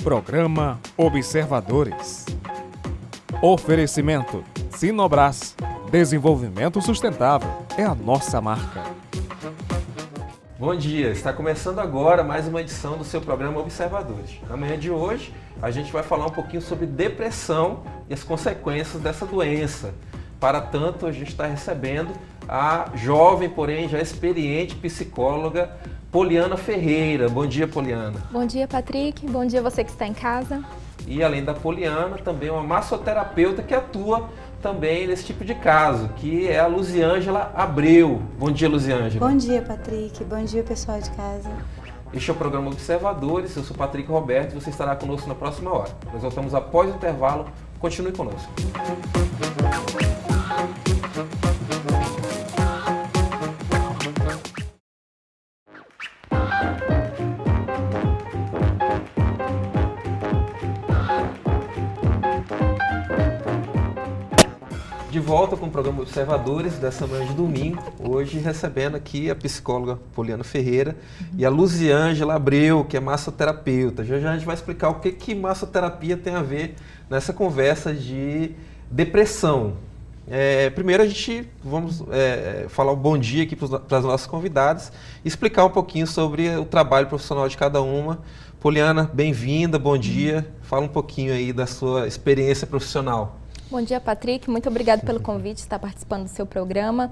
Programa Observadores. Oferecimento Sinobras. Desenvolvimento sustentável é a nossa marca. Bom dia, está começando agora mais uma edição do seu programa Observadores. Na manhã de hoje, a gente vai falar um pouquinho sobre depressão e as consequências dessa doença. Para tanto, a gente está recebendo a jovem, porém já experiente psicóloga Poliana Ferreira. Bom dia, Poliana. Bom dia, Patrick. Bom dia você que está em casa. E além da Poliana, também uma massoterapeuta que atua também nesse tipo de caso, que é a Luziângela Abreu. Bom dia, Luziângela. Bom dia, Patrick. Bom dia, pessoal de casa. Este é o programa Observadores. Eu sou Patrick Roberto e você estará conosco na próxima hora. Nós voltamos após o intervalo. Continue conosco. De volta com o programa Observadores dessa manhã de domingo, hoje recebendo aqui a psicóloga Poliana Ferreira e a Luziângela Abreu, que é massoterapeuta. Já já a gente vai explicar o que massoterapia tem a ver nessa conversa de depressão. Primeiro a gente vamos falar um bom dia aqui para as nossas convidadas e explicar um pouquinho sobre o trabalho profissional de cada uma. Poliana, bem-vinda, bom dia. Fala um pouquinho aí da sua experiência profissional. Bom dia, Patrick. Muito obrigada pelo convite de estar participando do seu programa.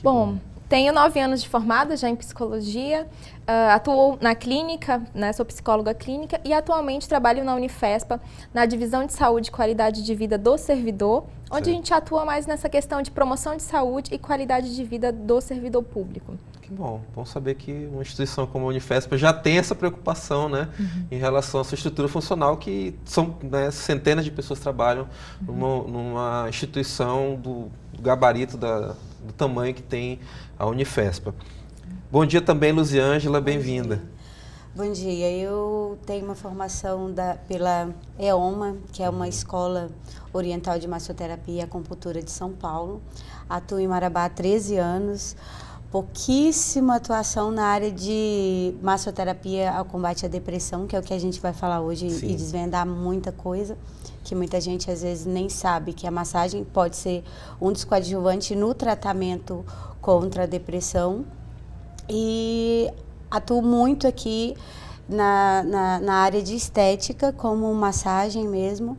Bom, tenho 9 anos de formada já em psicologia, atuo na clínica, né, sou psicóloga clínica e atualmente trabalho na Unifespa, na Divisão de Saúde e Qualidade de Vida do Servidor, onde a gente atua mais nessa questão de promoção de saúde e qualidade de vida do servidor público. Que bom saber que uma instituição como a Unifespa já tem essa preocupação, né, em relação à sua estrutura funcional, que são, né, centenas de pessoas que trabalham numa instituição do gabarito, do tamanho que tem a Unifespa. Bom dia também, Luziângela, bem-vinda. Bom dia, eu tenho uma formação pela EOMA, que é uma escola oriental de massoterapia e acupuntura de São Paulo. Atuo em Marabá há 13 anos, pouquíssima atuação na área de massoterapia ao combate à depressão, que é o que a gente vai falar hoje. Sim. E desvendar muita coisa, que muita gente às vezes nem sabe, que a massagem pode ser um dos coadjuvantes no tratamento contra a depressão. E atuo muito aqui na área de estética, como massagem mesmo.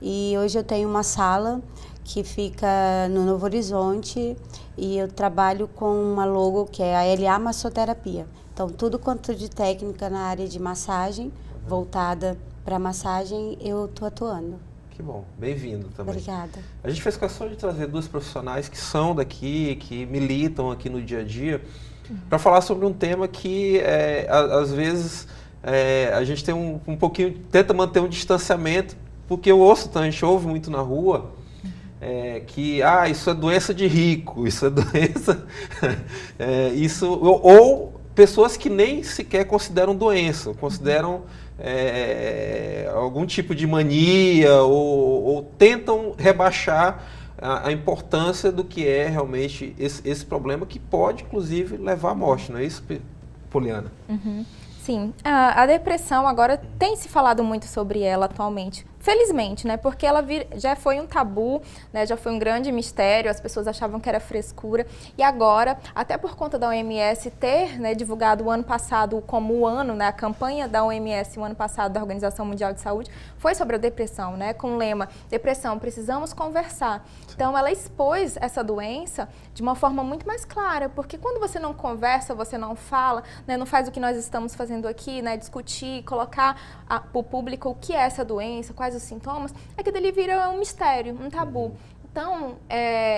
E hoje eu tenho uma sala que fica no Novo Horizonte e eu trabalho com uma logo que é a LA Massoterapia. Então, tudo quanto de técnica na área de massagem, voltada para massagem, eu estou atuando. Que bom, bem-vindo também. Obrigada. A gente fez questão de trazer duas profissionais que são daqui, que militam aqui no dia a dia, para falar sobre um tema que, às vezes, a gente tem um pouquinho, tenta manter um distanciamento, porque a gente ouve muito na rua, que isso é doença de rico, isso é doença, ou pessoas que nem sequer consideram doença, consideram algum tipo de mania ou tentam rebaixar a importância do que é realmente esse problema, que pode, inclusive, levar à morte, não é isso, Poliana? Uhum. Sim, a depressão agora tem se falado muito sobre ela atualmente. Felizmente, né? Porque ela já foi um tabu, né? Já foi um grande mistério, as pessoas achavam que era frescura. E agora, até por conta da OMS ter, né, divulgado o ano passado como o ano, né, a campanha da OMS o ano passado, da Organização Mundial de Saúde, foi sobre a depressão, né? Com o lema, depressão, precisamos conversar. Então, ela expôs essa doença de uma forma muito mais clara, porque quando você não conversa, você não fala, né, não faz o que nós estamos fazendo aqui, né, discutir, colocar para o público o que é essa doença, quais os sintomas, é que dele vira um mistério, um tabu. Então,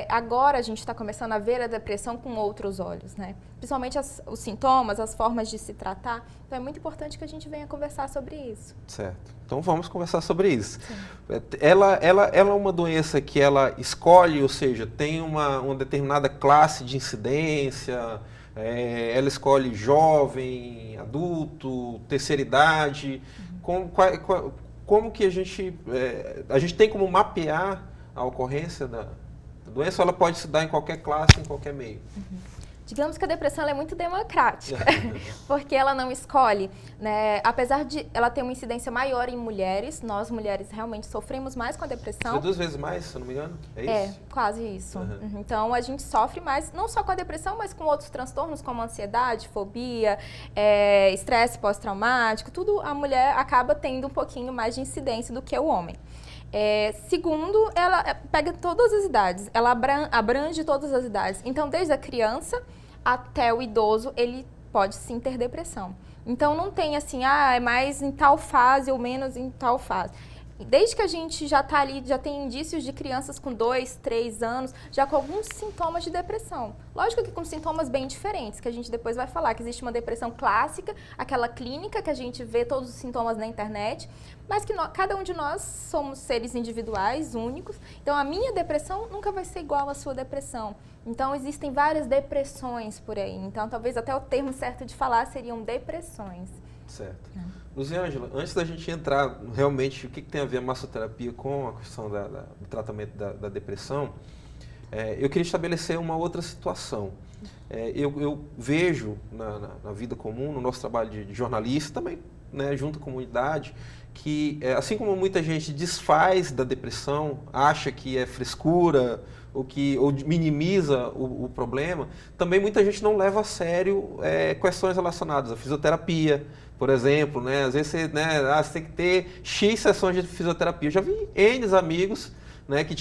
agora a gente está começando a ver a depressão com outros olhos, né? Principalmente os sintomas, as formas de se tratar. Então, é muito importante que a gente venha conversar sobre isso. Certo. Então, vamos conversar sobre isso. Sim. Ela é uma doença que ela escolhe, ou seja, tem uma determinada classe de incidência, ela escolhe jovem, adulto, terceira idade. Como que a gente tem como mapear a ocorrência da doença, ou ela pode se dar em qualquer classe, em qualquer meio? Digamos que a depressão ela é muito democrática, porque ela não escolhe, né? Apesar de ela ter uma incidência maior em mulheres, nós mulheres realmente sofremos mais com a depressão. Foi 2 vezes mais, se eu não me engano? É isso? Quase isso. Então a gente sofre mais, não só com a depressão, mas com outros transtornos como ansiedade, fobia, estresse pós-traumático, tudo a mulher acaba tendo um pouquinho mais de incidência do que o homem. Segundo, ela pega todas as idades, ela abrange todas as idades. Então, desde a criança até o idoso, ele pode sim ter depressão. Então, não tem assim, é mais em tal fase ou menos em tal fase. Desde que a gente já está ali, já tem indícios de crianças com 2, 3 anos, já com alguns sintomas de depressão. Lógico que com sintomas bem diferentes, que a gente depois vai falar, que existe uma depressão clássica, aquela clínica que a gente vê todos os sintomas na internet, mas que cada um de nós somos seres individuais, únicos. Então, a minha depressão nunca vai ser igual à sua depressão. Então, existem várias depressões por aí. Então, talvez até o termo certo de falar seriam depressões. Certo. Luziângela, antes da gente entrar realmente o que tem a ver a massoterapia com a questão do tratamento da depressão, eu queria estabelecer uma outra situação. Eu vejo na vida comum, no nosso trabalho de jornalista, também né, junto à comunidade, que assim como muita gente desfaz da depressão, acha que é frescura, ou minimiza o problema, também muita gente não leva a sério questões relacionadas à fisioterapia, por exemplo, né? Às vezes você tem que ter X sessões de fisioterapia. Eu já vi N amigos, né, que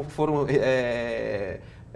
foram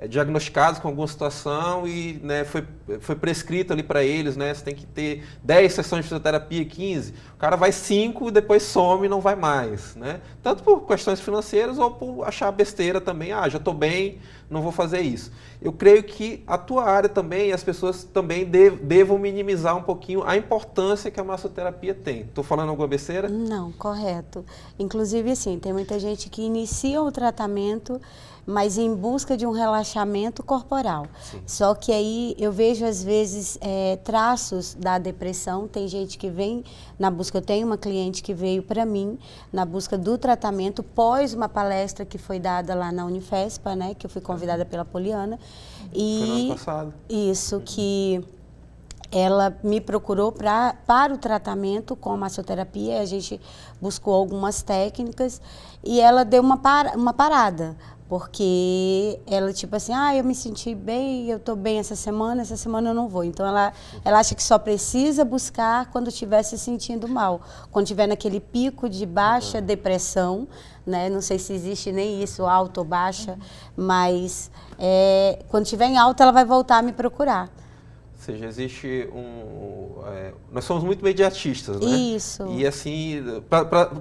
diagnosticados com alguma situação e né, foi prescrito ali para eles, né, você tem que ter 10 sessões de fisioterapia, 15. O cara vai 5 e depois some e não vai mais. Né? Tanto por questões financeiras ou por achar besteira também. Já estou bem, não vou fazer isso. Eu creio que a tua área também, as pessoas também devam minimizar um pouquinho a importância que a massoterapia tem. Estou falando alguma besteira? Não, correto. Inclusive, assim, tem muita gente que inicia o tratamento, mas em busca de um relaxamento corporal. Sim. Só que aí eu vejo, às vezes, traços da depressão. Tem gente que vem na busca, eu tenho uma cliente que veio para mim na busca do tratamento pós uma palestra que foi dada lá na Unifespa, né, que eu fui convidada pela Poliana. E foi no ano passado. Isso, que ela me procurou para o tratamento com massoterapia. A gente buscou algumas técnicas e ela deu uma parada. Porque ela, tipo assim, eu me senti bem, eu tô bem essa semana eu não vou. Então, ela acha que só precisa buscar quando estiver se sentindo mal. Quando estiver naquele pico de baixa depressão, né? Não sei se existe nem isso, alta ou baixa, mas quando estiver em alta, ela vai voltar a me procurar. Ou seja, existe nós somos muito imediatistas, né? Isso. E assim,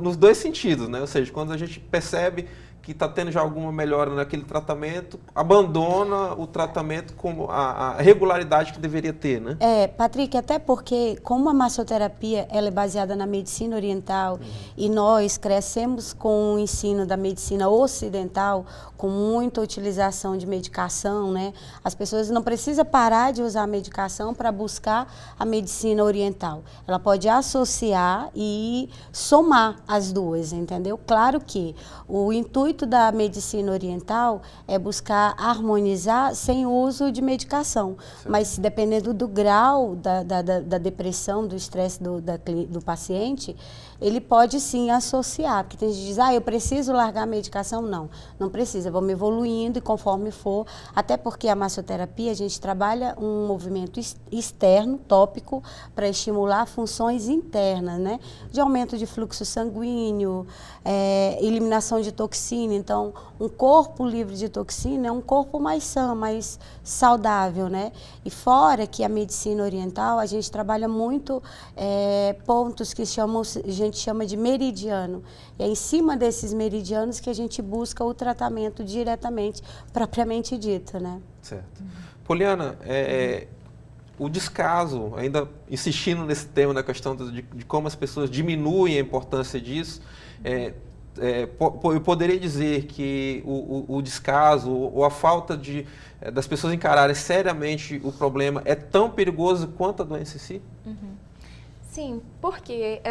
nos dois sentidos, né? Ou seja, quando a gente percebe que está tendo já alguma melhora naquele tratamento, abandona o tratamento com a regularidade que deveria ter, né? Patrick, até porque como a massoterapia ela é baseada na medicina oriental e nós crescemos com o ensino da medicina ocidental, com muita utilização de medicação, né? As pessoas não precisam parar de usar a medicação para buscar a medicina oriental. Ela pode associar e somar as duas, entendeu? Claro que o intuito da medicina oriental é buscar harmonizar sem uso de medicação. Certo. Mas dependendo do grau da depressão, do estresse do paciente, ele pode sim associar. Porque tem gente que diz, eu preciso largar a medicação. Não precisa, vamos evoluindo e conforme for. Até porque a massoterapia, a gente trabalha um movimento externo, tópico, para estimular funções internas, né? De aumento de fluxo sanguíneo, eliminação de toxina. Então, um corpo livre de toxina é um corpo mais sã, mais saudável, né? E fora que a medicina oriental, a gente trabalha muito pontos que a gente chama de meridiano. E é em cima desses meridianos que a gente busca o tratamento diretamente, propriamente dito, né? Certo. Poliana, o descaso, ainda insistindo nesse tema, na questão de como as pessoas diminuem a importância disso, eu poderia dizer que o descaso ou a falta das pessoas encararem seriamente o problema é tão perigoso quanto a doença em si? Sim, porque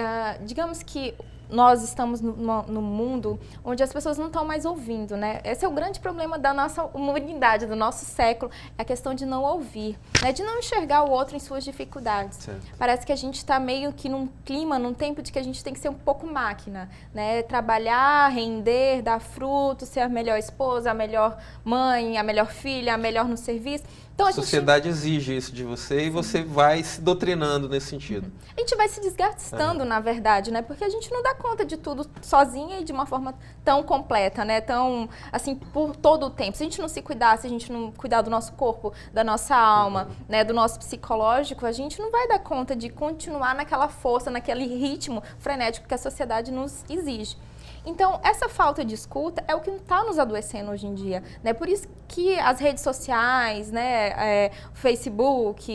digamos que nós estamos no mundo onde as pessoas não estão mais ouvindo, né? Esse é o grande problema da nossa humanidade, do nosso século, é a questão de não ouvir, né? De não enxergar o outro em suas dificuldades. Certo. Parece que a gente está meio que num clima, num tempo de que a gente tem que ser um pouco máquina, né? Trabalhar, render, dar frutos, ser a melhor esposa, a melhor mãe, a melhor filha, a melhor no serviço. Então, A sociedade exige isso de você e você vai se doutrinando nesse sentido. A gente vai se desgastando, na verdade, né? Porque a gente não dá conta de tudo sozinha e de uma forma tão completa, né? Tão, assim, por todo o tempo. Se a gente não se cuidar, se a gente não cuidar do nosso corpo, da nossa alma, né? Do nosso psicológico, a gente não vai dar conta de continuar naquela força, naquele ritmo frenético que a sociedade nos exige. Então, essa falta de escuta é o que está nos adoecendo hoje em dia, né? Por isso que as redes sociais, né, Facebook,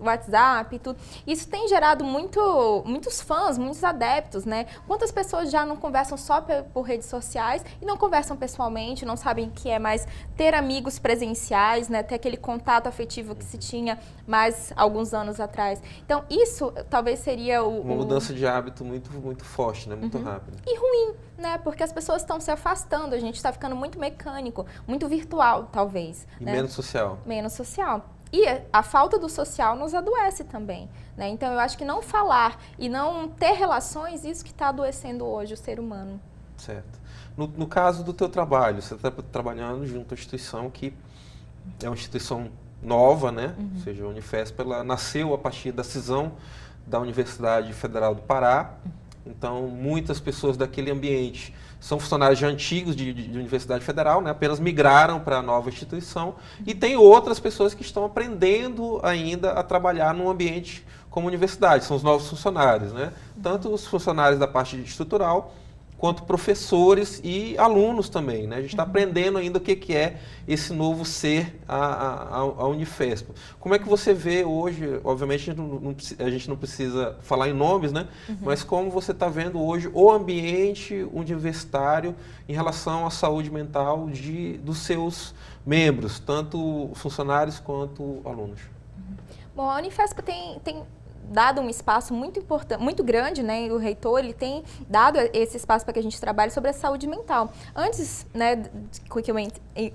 WhatsApp e tudo, isso tem gerado muitos fãs, muitos adeptos, né? Quantas pessoas já não conversam só por redes sociais e não conversam pessoalmente, não sabem o que é mais ter amigos presenciais, né? Ter aquele contato afetivo que se tinha mais alguns anos atrás. Então, isso talvez seria uma mudança de hábito muito forte, né? Muito rápida. E ruim, né? Porque as pessoas estão se afastando, a gente está ficando muito mecânico, muito virtual, talvez. E né? menos social. Menos social. E a falta do social nos adoece também, né? Então, eu acho que não falar e não ter relações, isso que está adoecendo hoje o ser humano. Certo. No caso do teu trabalho, você está trabalhando junto à instituição que é uma instituição nova, né? Ou seja, a Unifesp, ela nasceu a partir da cisão da Universidade Federal do Pará. Então, muitas pessoas daquele ambiente são funcionários já antigos de Universidade Federal, né? Apenas migraram para a nova instituição. E tem outras pessoas que estão aprendendo ainda a trabalhar num ambiente como universidade, são os novos funcionários, né? Tanto os funcionários da parte estrutural, quanto professores e alunos também, né? A gente está aprendendo ainda o que é esse novo ser a Unifesp. Como é que você vê hoje, obviamente a gente não precisa falar em nomes, né? Mas como você está vendo hoje o ambiente universitário em relação à saúde mental dos seus membros, tanto funcionários quanto alunos? Bom, a Unifesp tem dado um espaço muito importante, muito grande, né? E o reitor, ele tem dado esse espaço para que a gente trabalhe sobre a saúde mental. Antes, né,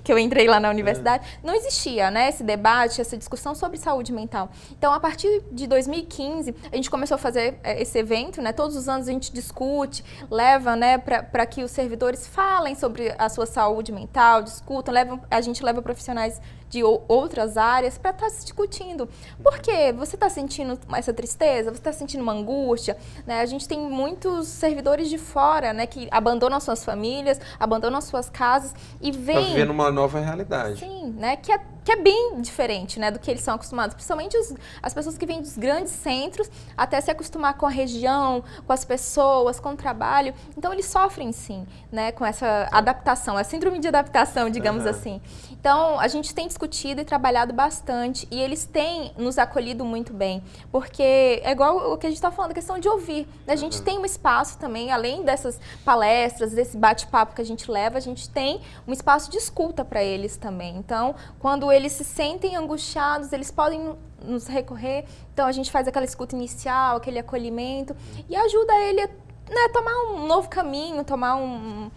que eu entrei lá na universidade, não existia, né, esse debate, essa discussão sobre saúde mental. Então, a partir de 2015, a gente começou a fazer esse evento, né? Todos os anos a gente discute, leva, né, para que os servidores falem sobre a sua saúde mental, discutam, a gente leva profissionais de outras áreas para estar se discutindo. Por quê? Você está sentindo essa tristeza? Você está sentindo uma angústia? Né? A gente tem muitos servidores de fora, né, que abandonam suas famílias, abandonam suas casas e vêm... Para viver numa nova realidade. Sim, né, que é bem diferente, né, do que eles são acostumados. Principalmente as pessoas que vêm dos grandes centros até se acostumar com a região, com as pessoas, com o trabalho. Então, eles sofrem, sim, né, com essa adaptação, a síndrome de adaptação, digamos assim. Então, a gente tem discutido e trabalhado bastante e eles têm nos acolhido muito bem, porque é igual o que a gente está falando, a questão de ouvir. Né? A gente tem um espaço também, além dessas palestras, desse bate-papo que a gente leva, a gente tem um espaço de escuta para eles também. Então, quando eles se sentem angustiados, eles podem nos recorrer, então a gente faz aquela escuta inicial, aquele acolhimento e ajuda ele a, né, tomar um novo caminho, tomar um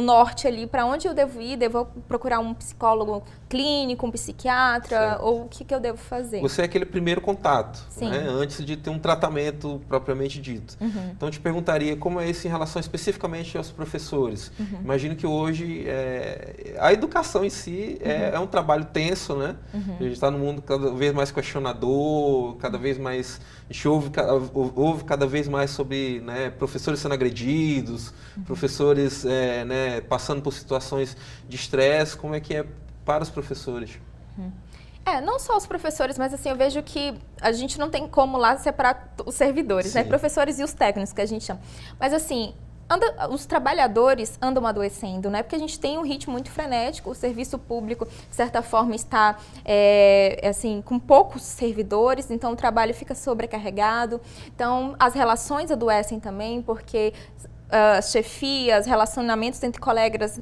norte ali, para onde eu devo ir, devo procurar um psicólogo clínico, um psiquiatra, certo. Ou o que eu devo fazer. Você é aquele primeiro contato, Sim. né? Antes de ter um tratamento propriamente dito. Então, eu te perguntaria como é isso em relação especificamente aos professores. Imagino que hoje a educação em si é um trabalho tenso, né? A gente está num mundo cada vez mais questionador, cada vez mais... A gente ouve cada vez mais sobre, né, professores sendo agredidos, professores né, passando por situações de estresse. Como é que é para os professores? Não só os professores, mas assim, eu vejo que a gente não tem como lá separar os servidores, né? Professores e os técnicos, que a gente chama. Mas assim, os trabalhadores andam adoecendo, né? Porque a gente tem um ritmo muito frenético, o serviço público, de certa forma, está assim, com poucos servidores, então o trabalho fica sobrecarregado. Então, as relações adoecem também, porque chefias, relacionamentos entre colegas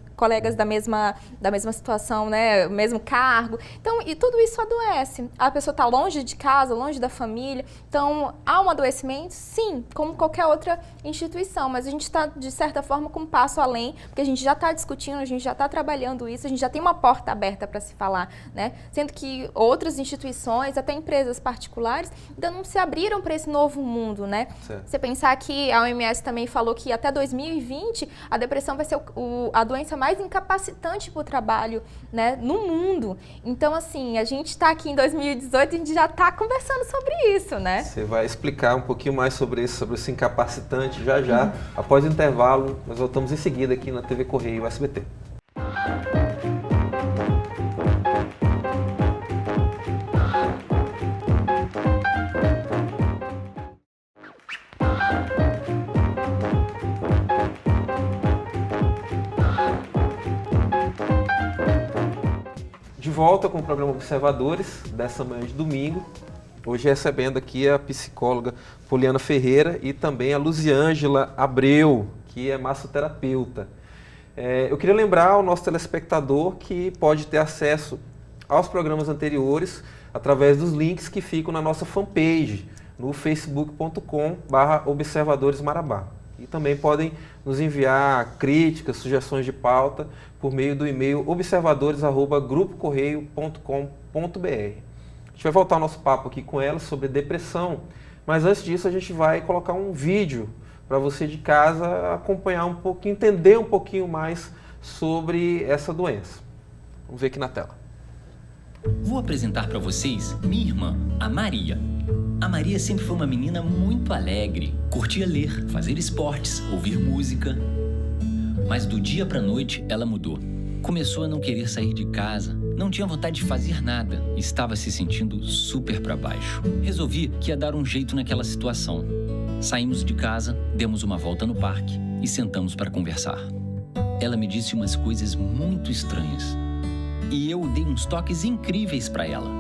da mesma situação, né, mesmo cargo. Então, e tudo isso adoece. A pessoa está longe de casa, longe da família. Então, há um adoecimento? Sim, como qualquer outra instituição, mas a gente está, de certa forma, com um passo além, porque a gente já está discutindo, a gente já está trabalhando isso, a gente já tem uma porta aberta para se falar, né? Sendo que outras instituições, até empresas particulares, ainda não se abriram para esse novo mundo, né? Certo. Você pensar que a OMS também falou que até 2020 a depressão vai ser a doença mais incapacitante para o trabalho, né, no mundo. Então, assim, a gente está aqui em 2018 e a gente já está conversando sobre isso, né? Você vai explicar um pouquinho mais sobre esse incapacitante já. Após o intervalo, nós voltamos em seguida aqui na TV Correio SBT. De volta com o programa Observadores, dessa manhã de domingo. Hoje recebendo aqui a psicóloga Poliana Ferreira e também a Luziângela Abreu, que é massoterapeuta. Eu queria lembrar ao nosso telespectador que pode ter acesso aos programas anteriores através dos links que ficam na nossa fanpage, no facebook.com/observadoresmarabá. E também podem nos enviar críticas, sugestões de pauta por meio do e-mail observadores@grupocorreio.com.br. A gente vai voltar ao nosso papo aqui com ela sobre depressão, mas antes disso a gente vai colocar um vídeo para você de casa acompanhar um pouquinho, entender um pouquinho mais sobre essa doença. Vamos ver aqui na tela. Vou apresentar para vocês minha irmã, a Maria. A Maria sempre foi uma menina muito alegre, curtia ler, fazer esportes, ouvir música. Mas do dia para a noite ela mudou. Começou a não querer sair de casa, não tinha vontade de fazer nada, estava se sentindo super para baixo. Resolvi que ia dar um jeito naquela situação. Saímos de casa, demos uma volta no parque e sentamos para conversar. Ela me disse umas coisas muito estranhas e eu dei uns toques incríveis para ela.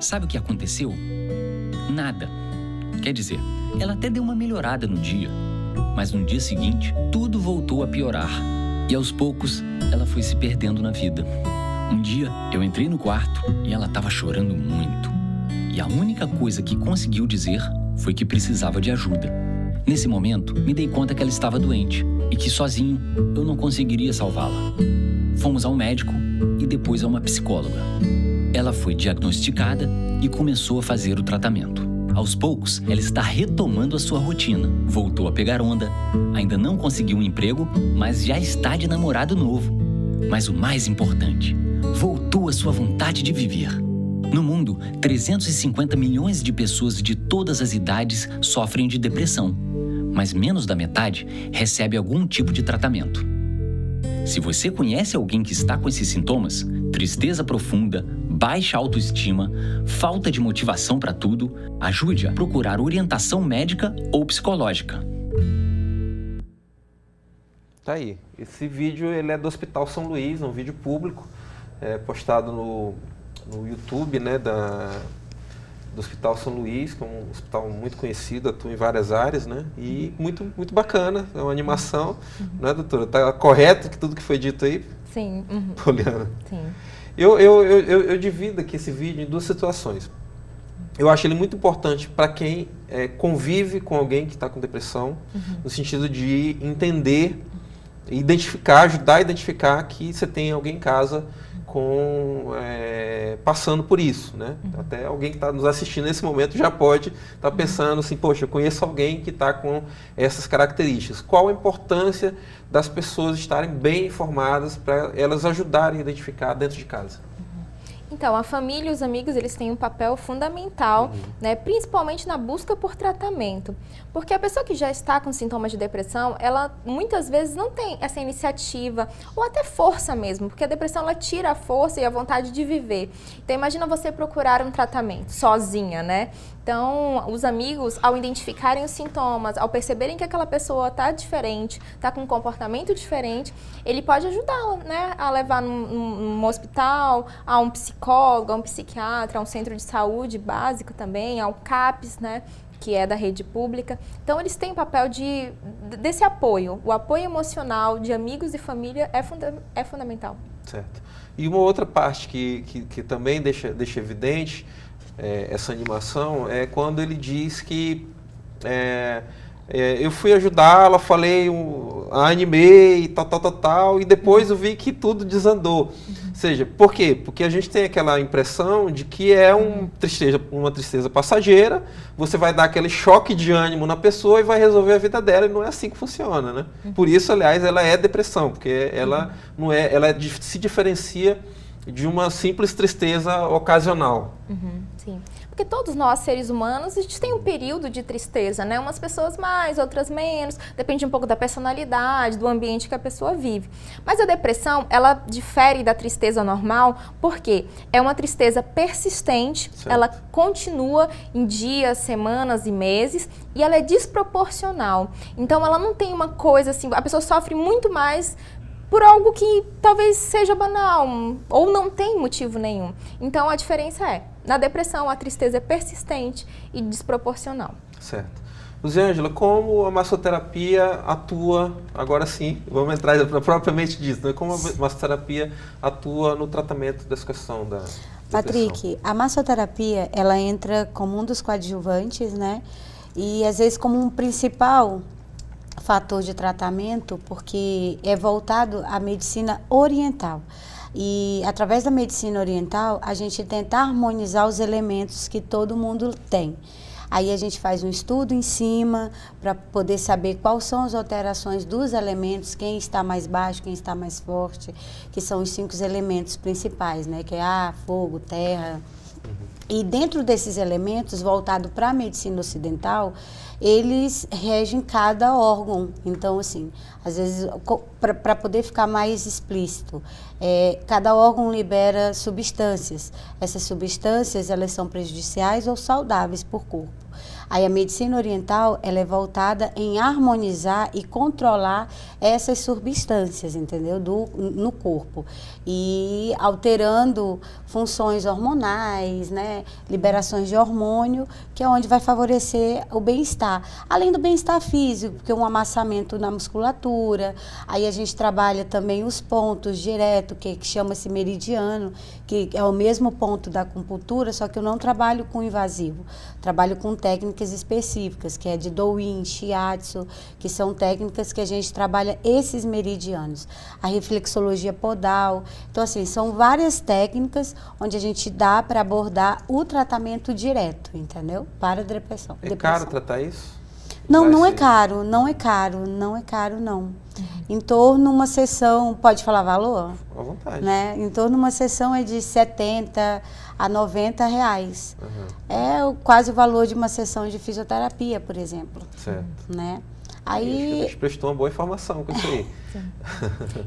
Sabe o que aconteceu? Nada. Quer dizer, ela até deu uma melhorada no dia, mas no dia seguinte tudo voltou a piorar e aos poucos ela foi se perdendo na vida. Um dia eu entrei no quarto e ela estava chorando muito e a única coisa que conseguiu dizer foi que precisava de ajuda. Nesse momento me dei conta que ela estava doente e que sozinho eu não conseguiria salvá-la. Fomos ao médico e depois a uma psicóloga. Ela foi diagnosticada e começou a fazer o tratamento. Aos poucos, ela está retomando a sua rotina. Voltou a pegar onda, ainda não conseguiu um emprego, mas já está de namorado novo. Mas o mais importante, voltou a sua vontade de viver. No mundo, 350 milhões de pessoas de todas as idades sofrem de depressão, mas menos da metade recebe algum tipo de tratamento. Se você conhece alguém que está com esses sintomas, tristeza profunda, baixa autoestima, falta de motivação para tudo, ajude a procurar orientação médica ou psicológica. Tá aí. Esse vídeo ele é do Hospital São Luís, um vídeo público, postado no YouTube, né, do Hospital São Luís, que é um hospital muito conhecido, atua em várias áreas, né? E muito, muito bacana, é uma animação, né, doutora? Tá correto que tudo que foi dito aí? Sim. Poliana. Sim. Eu divido aqui esse vídeo em duas situações. Eu acho ele muito importante para quem convive com alguém que está com depressão, no sentido de entender, identificar, ajudar a identificar que você tem alguém em casa passando por isso, né? Até alguém que está nos assistindo nesse momento já pode estar pensando assim, poxa, eu conheço alguém que está com essas características. Qual a importância das pessoas estarem bem informadas para elas ajudarem a identificar dentro de casa? Então, a família e os amigos, eles têm um papel fundamental, né, principalmente na busca por tratamento. Porque a pessoa que já está com sintomas de depressão, ela muitas vezes não tem essa iniciativa, ou até força mesmo, porque a depressão, ela tira a força e a vontade de viver. Então, imagina você procurar um tratamento sozinha, né? Então, os amigos, ao identificarem os sintomas, ao perceberem que aquela pessoa está diferente, está com um comportamento diferente, ele pode ajudá-la, né, a levar num hospital, a um psicólogo, a um psiquiatra, a um centro de saúde básico também, ao CAPS, né, que é da rede pública. Então, eles têm o papel de desse apoio. O apoio emocional de amigos e família é fundamental. Certo. E uma outra parte que também deixa evidente essa animação é quando ele diz que eu fui ajudá-la, falei, animei, tal, e depois eu vi que tudo desandou. Ou seja, por quê? Porque a gente tem aquela impressão de que é uma tristeza passageira, você vai dar aquele choque de ânimo na pessoa e vai resolver a vida dela, e não é assim que funciona, né? Por isso, aliás, ela é depressão, porque ela se diferencia de uma simples tristeza ocasional. Sim. Porque todos nós, seres humanos, a gente tem um período de tristeza, né? Umas pessoas mais, outras menos, depende um pouco da personalidade, do ambiente que a pessoa vive. Mas a depressão, ela difere da tristeza normal, porque é uma tristeza persistente, certo. Ela continua em dias, semanas e meses, e ela é desproporcional. Então, ela não tem uma coisa assim, a pessoa sofre muito mais por algo que talvez seja banal ou não tem motivo nenhum. Então, a diferença na depressão, a tristeza é persistente e desproporcional. Certo. Luziângela, como a massoterapia atua, agora sim, vamos entrar propriamente disso, né? Como a massoterapia atua no tratamento dessa questão da depressão? Patrick, a massoterapia, ela entra como um dos coadjuvantes, né? E às vezes como um principal fator de tratamento, porque é voltado à medicina oriental. E através da medicina oriental, a gente tenta harmonizar os elementos que todo mundo tem. Aí a gente faz um estudo em cima para poder saber quais são as alterações dos elementos, quem está mais baixo, quem está mais forte, que são os 5 elementos principais, né? Que é ar, fogo, terra. E dentro desses elementos, voltado para a medicina ocidental, eles regem cada órgão. Então, assim, às vezes, para poder ficar mais explícito, cada órgão libera substâncias. Essas substâncias, elas são prejudiciais ou saudáveis para o corpo. Aí a medicina oriental, ela é voltada em harmonizar e controlar essas substâncias, entendeu? No corpo. E alterando funções hormonais, né? Liberações de hormônio, que é onde vai favorecer o bem-estar. Além do bem-estar físico, porque um amassamento na musculatura. Aí a gente trabalha também os pontos direto, que chama-se meridiano, que é o mesmo ponto da acupuntura, só que eu não trabalho com invasivo. Trabalho com técnicas específicas, que é de Douyin, Shiatsu, que são técnicas que a gente trabalha esses meridianos. A reflexologia podal. Então, assim, são várias técnicas onde a gente dá para abordar o tratamento direto, entendeu? Para a depressão. É caro tratar isso? Não é caro, não. Em torno de uma sessão, pode falar valor? À vontade. Né? Em torno de uma sessão é de 70 a 90 reais. É quase o valor de uma sessão de fisioterapia, por exemplo. Certo. Né? Aí... A gente prestou uma boa informação com isso aí.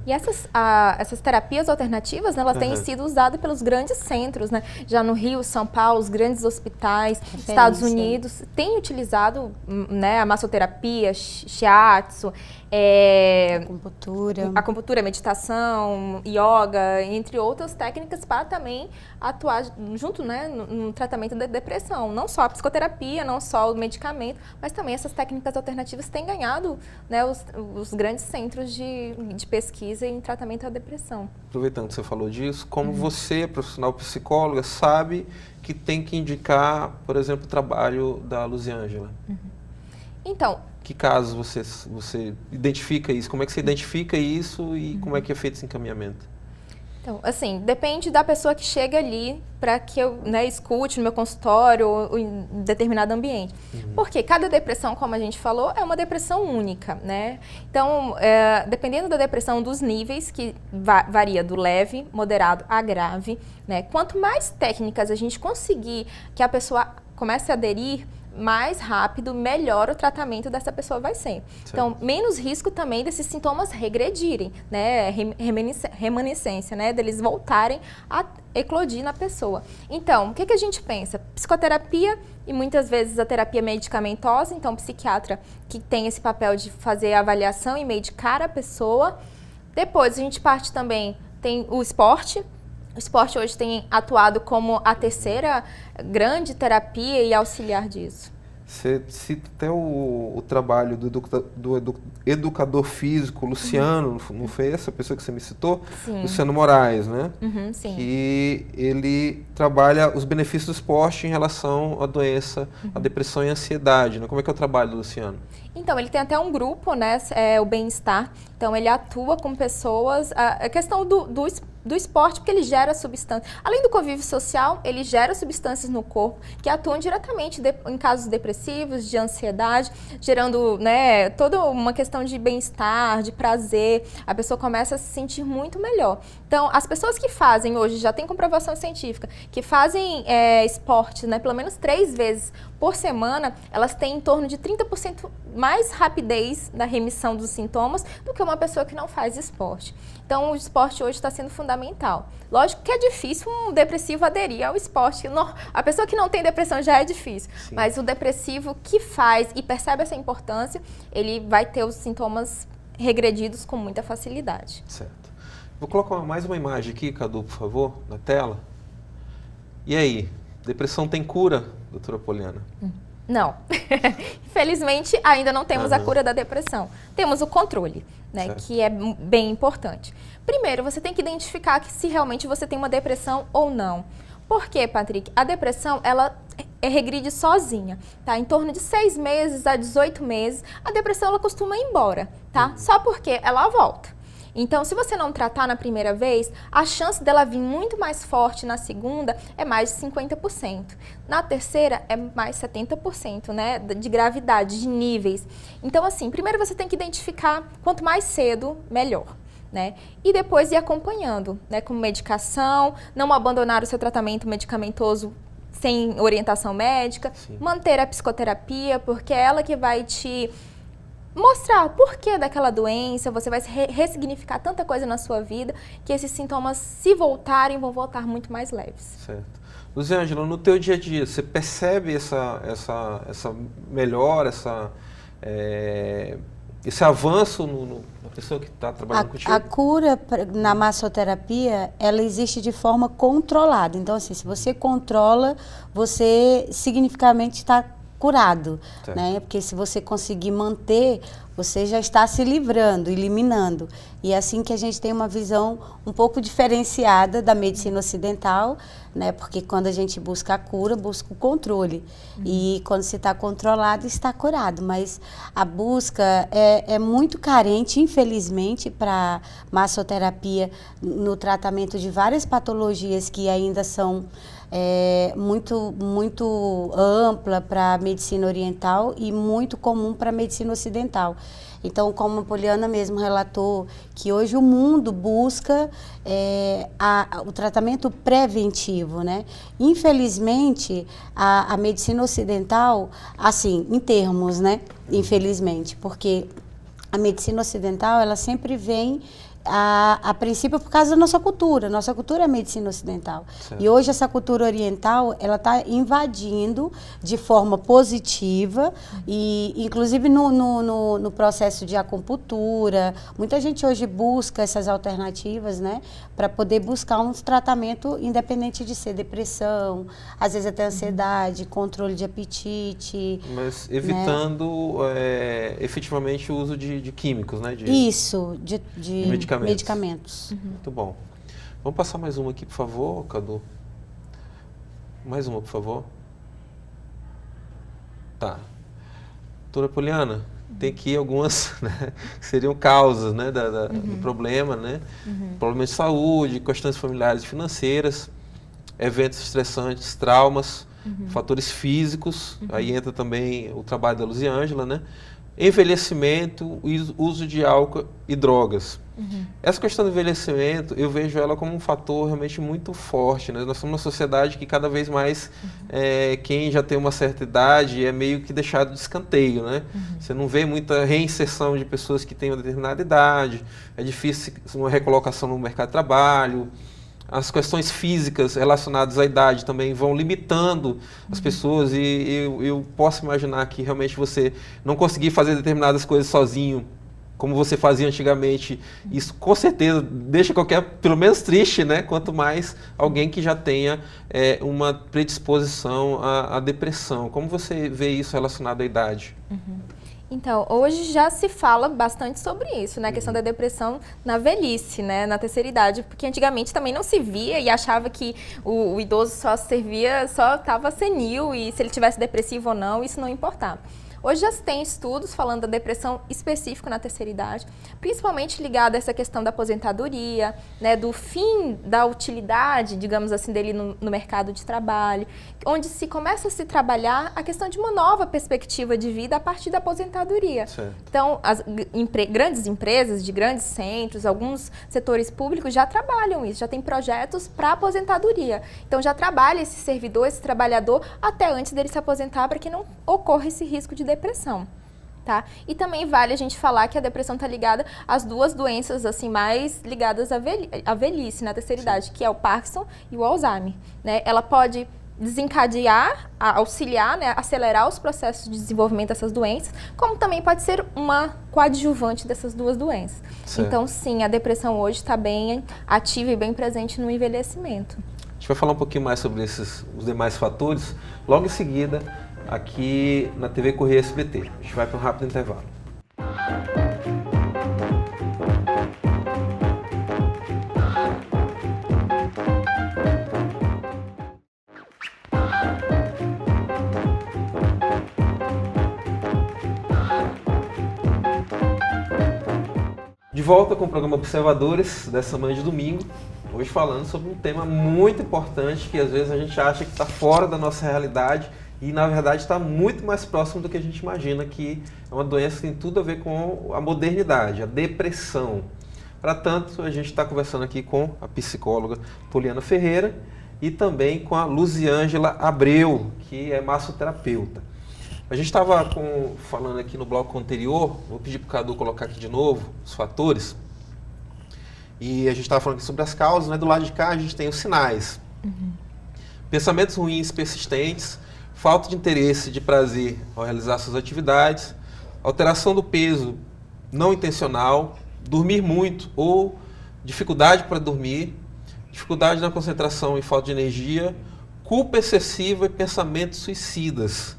E essas terapias alternativas, né, elas têm sido usadas pelos grandes centros, né? Já no Rio, São Paulo, os grandes hospitais, Estados Unidos, têm utilizado, né, a massoterapia, shiatsu, acupuntura, meditação, yoga, entre outras técnicas, para também atuar junto, né, no tratamento da depressão. Não só a psicoterapia, não só o medicamento, mas também essas técnicas alternativas têm ganhado, né, os grandes centros de pesquisa em tratamento da depressão. Aproveitando que você falou disso, como você, profissional psicóloga, sabe que tem que indicar, por exemplo, o trabalho da Luziângela? Então, que casos você identifica isso? Como é que você identifica isso e como é que é feito esse encaminhamento? Então, assim, depende da pessoa que chega ali para que eu, né, escute no meu consultório ou em determinado ambiente. Porque cada depressão, como a gente falou, é uma depressão única, né? Então, dependendo da depressão, dos níveis, que varia do leve, moderado a grave, né? Quanto mais técnicas a gente conseguir que a pessoa comece a aderir, mais rápido, melhor o tratamento dessa pessoa vai ser. Certo. Então, menos risco também desses sintomas regredirem, né, remanescência, né, deles voltarem a eclodir na pessoa. Então, o que a gente pensa? Psicoterapia e muitas vezes a terapia medicamentosa, então o psiquiatra que tem esse papel de fazer a avaliação e medicar a pessoa. Depois a gente parte também, tem o esporte. O esporte hoje tem atuado como a terceira grande terapia e auxiliar disso. Você cita até o trabalho do educador físico, Luciano, não foi essa pessoa que você me citou? Sim. Luciano Moraes, né? Sim. Que ele trabalha os benefícios do esporte em relação à doença, à depressão e à ansiedade, né? Como é que é o trabalho do Luciano? Então, ele tem até um grupo, né, o Bem-Estar. Então, ele atua com pessoas, a questão do esporte, porque ele gera substâncias. Além do convívio social, ele gera substâncias no corpo que atuam diretamente em casos depressivos, de ansiedade, gerando, né, toda uma questão de bem-estar, de prazer. A pessoa começa a se sentir muito melhor. Então, as pessoas que fazem hoje, já tem comprovação científica, que fazem esporte, né, pelo menos 3 vezes por semana, elas têm em torno de 30% mais rapidez na remissão dos sintomas do que uma pessoa que não faz esporte. Então, o esporte hoje está sendo fundamental. Lógico que é difícil um depressivo aderir ao esporte. A pessoa que não tem depressão já é difícil, Sim. mas o depressivo que faz e percebe essa importância, ele vai ter os sintomas regredidos com muita facilidade. Certo. Vou colocar mais uma imagem aqui, Cadu, por favor, na tela. E aí, depressão tem cura, doutora Poliana? Não. Infelizmente, ainda não temos a cura da depressão. Temos o controle, né, certo. que é bem importante. Primeiro, você tem que identificar se realmente você tem uma depressão ou não. Por quê, Patrick? A depressão, ela regride sozinha, tá? Em torno de 6 meses a 18 meses, a depressão ela costuma ir embora, tá? Só porque ela volta. Então, se você não tratar na primeira vez, a chance dela vir muito mais forte na segunda é mais de 50%. Na terceira é mais 70%, né, de gravidade, de níveis. Então, assim, primeiro você tem que identificar, quanto mais cedo, melhor, né? E depois ir acompanhando, né, com medicação, não abandonar o seu tratamento medicamentoso sem orientação médica, Sim. manter a psicoterapia, porque é ela que vai te mostrar o porquê daquela doença, você vai ressignificar tanta coisa na sua vida, que esses sintomas, se voltarem, vão voltar muito mais leves. Certo. Luziângela, no teu dia a dia, você percebe essa melhora, esse avanço na pessoa que está trabalhando contigo? A cura na massoterapia, ela existe de forma controlada. Então, assim, se você controla, você significativamente está curado, certo. né? Porque se você conseguir manter, você já está se livrando, eliminando. E é assim que a gente tem uma visão um pouco diferenciada da medicina ocidental, né? Porque quando a gente busca a cura, busca o controle. E quando se está controlado, está curado. Mas a busca é muito carente, infelizmente, para massoterapia no tratamento de várias patologias que ainda são muito ampla para a medicina oriental e muito comum para a medicina ocidental. Então, como a Poliana mesmo relatou, que hoje o mundo busca o tratamento preventivo, né? Infelizmente, a medicina ocidental, assim, em termos, né? Infelizmente, porque a medicina ocidental, ela sempre vem a princípio por causa da nossa cultura é a medicina ocidental. Certo. E hoje essa cultura oriental, ela está invadindo de forma positiva e inclusive no processo de acupuntura, muita gente hoje busca essas alternativas, né, para poder buscar um tratamento independente de ser depressão, às vezes até ansiedade, controle de apetite. Mas evitando efetivamente o uso de químicos, né? Isso, de medicamentos. Muito bom. Vamos passar mais uma aqui, por favor, Cadu. Mais uma, por favor. Tá. Doutora Poliana, tem aqui algumas, né, que seriam causas, né, do problema, né? Problemas de saúde, questões familiares e financeiras, eventos estressantes, traumas, fatores físicos, aí entra também o trabalho da Luziângela, né? Envelhecimento, uso de álcool e drogas. Essa questão do envelhecimento, eu vejo ela como um fator realmente muito forte, né? Nós somos uma sociedade que cada vez mais, quem já tem uma certa idade é meio que deixado de escanteio, né? Você não vê muita reinserção de pessoas que têm uma determinada idade, é difícil uma recolocação no mercado de trabalho. As questões físicas relacionadas à idade também vão limitando as pessoas e eu posso imaginar que realmente você não conseguir fazer determinadas coisas sozinho como você fazia antigamente, isso com certeza deixa qualquer, pelo menos triste, né? Quanto mais alguém que já tenha uma predisposição à depressão. Como você vê isso relacionado à idade? Então, hoje já se fala bastante sobre isso, né? A questão da depressão na velhice, né? Na terceira idade, porque antigamente também não se via e achava que o idoso só estava senil e se ele tivesse depressivo ou não, isso não importava. Hoje já se tem estudos falando da depressão específica na terceira idade, principalmente ligada a essa questão da aposentadoria, né, do fim da utilidade, digamos assim, dele no mercado de trabalho, onde se começa a se trabalhar a questão de uma nova perspectiva de vida a partir da aposentadoria. Certo. Então, as grandes empresas de grandes centros, alguns setores públicos já trabalham isso, já tem projetos para aposentadoria. Então, já trabalha esse servidor, esse trabalhador, até antes dele se aposentar, para que não ocorra esse risco de depressão, tá? E também vale a gente falar que a depressão está ligada às duas doenças assim mais ligadas à velhice na terceira idade, que é o Parkinson e o Alzheimer, né? Ela pode desencadear, auxiliar, né, acelerar os processos de desenvolvimento dessas doenças, como também pode ser uma coadjuvante dessas duas doenças. Certo. Então, sim, a depressão hoje está bem ativa e bem presente no envelhecimento. A gente vai falar um pouquinho mais sobre os demais fatores logo em seguida, aqui na TV Correia SBT. A gente vai para um rápido intervalo. De volta com o programa Observadores dessa manhã de domingo, hoje falando sobre um tema muito importante que às vezes a gente acha que está fora da nossa realidade e na verdade está muito mais próximo do que a gente imagina, que é uma doença que tem tudo a ver com a modernidade, a depressão. Para tanto, a gente está conversando aqui com a psicóloga Poliana Ferreira e também com a Luziângela Abreu, que é massoterapeuta. A gente estava falando aqui no bloco anterior, vou pedir para o Cadu colocar aqui de novo os fatores, e a gente estava falando aqui sobre as causas, né? Do lado de cá a gente tem os sinais. Pensamentos ruins persistentes, falta de interesse, de prazer ao realizar suas atividades, alteração do peso não intencional, dormir muito ou dificuldade para dormir, dificuldade na concentração e falta de energia, culpa excessiva e pensamentos suicidas.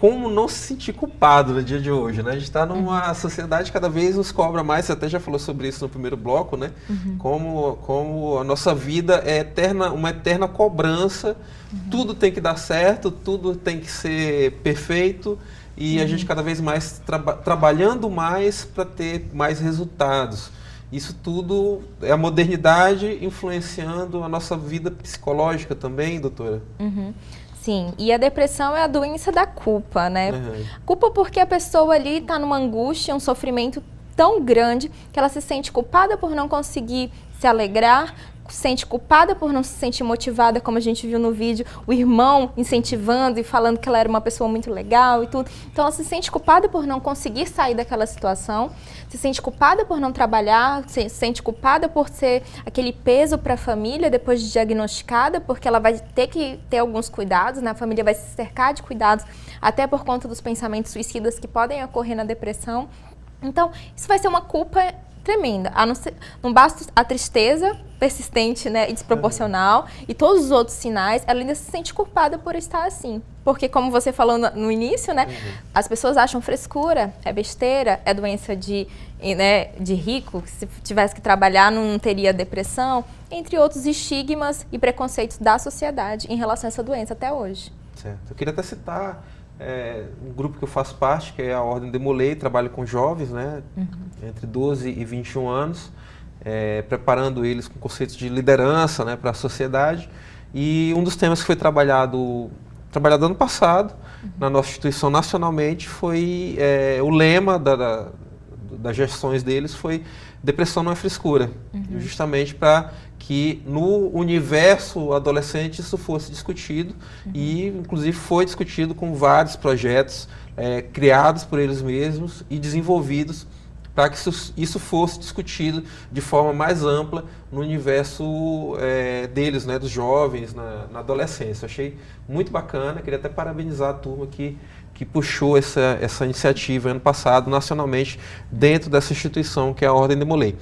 Como não se sentir culpado no dia de hoje, né? A gente está numa sociedade que cada vez nos cobra mais, você até já falou sobre isso no primeiro bloco, né? Como a nossa vida é uma eterna cobrança, tudo tem que dar certo, tudo tem que ser perfeito e a gente cada vez mais trabalhando mais para ter mais resultados. Isso tudo é a modernidade influenciando a nossa vida psicológica também, doutora? Sim, e a depressão é a doença da culpa, né? Culpa porque a pessoa ali está numa angústia, um sofrimento tão grande que ela se sente culpada por não conseguir se alegrar, se sente culpada por não se sentir motivada, como a gente viu no vídeo, o irmão incentivando e falando que ela era uma pessoa muito legal e tudo. Então ela se sente culpada por não conseguir sair daquela situação, se sente culpada por não trabalhar, se sente culpada por ser aquele peso para a família depois de diagnosticada, porque ela vai ter que ter alguns cuidados, né? A família vai se cercar de cuidados, até por conta dos pensamentos suicidas que podem ocorrer na depressão. Então, isso vai ser uma culpa tremenda. Não basta a tristeza persistente, né, e desproporcional e todos os outros sinais, ela ainda se sente culpada por estar assim. Porque, como você falou no início, né, as pessoas acham frescura, é besteira, é doença de rico, se tivesse que trabalhar não teria depressão, entre outros estigmas e preconceitos da sociedade em relação a essa doença até hoje. Certo. Eu queria até citar um grupo que eu faço parte, que é a Ordem Demolei, trabalho com jovens, né, entre 12 e 21 anos, preparando eles com conceitos de liderança, né, para a sociedade. E um dos temas que foi trabalhado ano passado, na nossa instituição nacionalmente, foi o lema das gestões deles foi depressão não é frescura, justamente para que no universo adolescente isso fosse discutido e inclusive foi discutido com vários projetos criados por eles mesmos e desenvolvidos para que isso fosse discutido de forma mais ampla no universo deles, né, dos jovens, na adolescência. Eu achei muito bacana, queria até parabenizar a turma que que puxou essa iniciativa ano passado, nacionalmente, dentro dessa instituição que é a Ordem de Molay.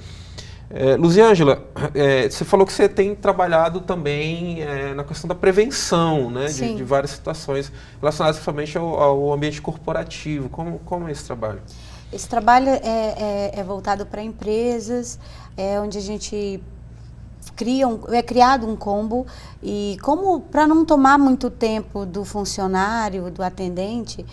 Luziângela, você falou que você tem trabalhado também na questão da prevenção, né, de várias situações relacionadas principalmente ao ambiente corporativo. Como é esse trabalho? Esse trabalho é voltado para empresas, onde a gente é criado um combo e como para não tomar muito tempo do funcionário, do atendente,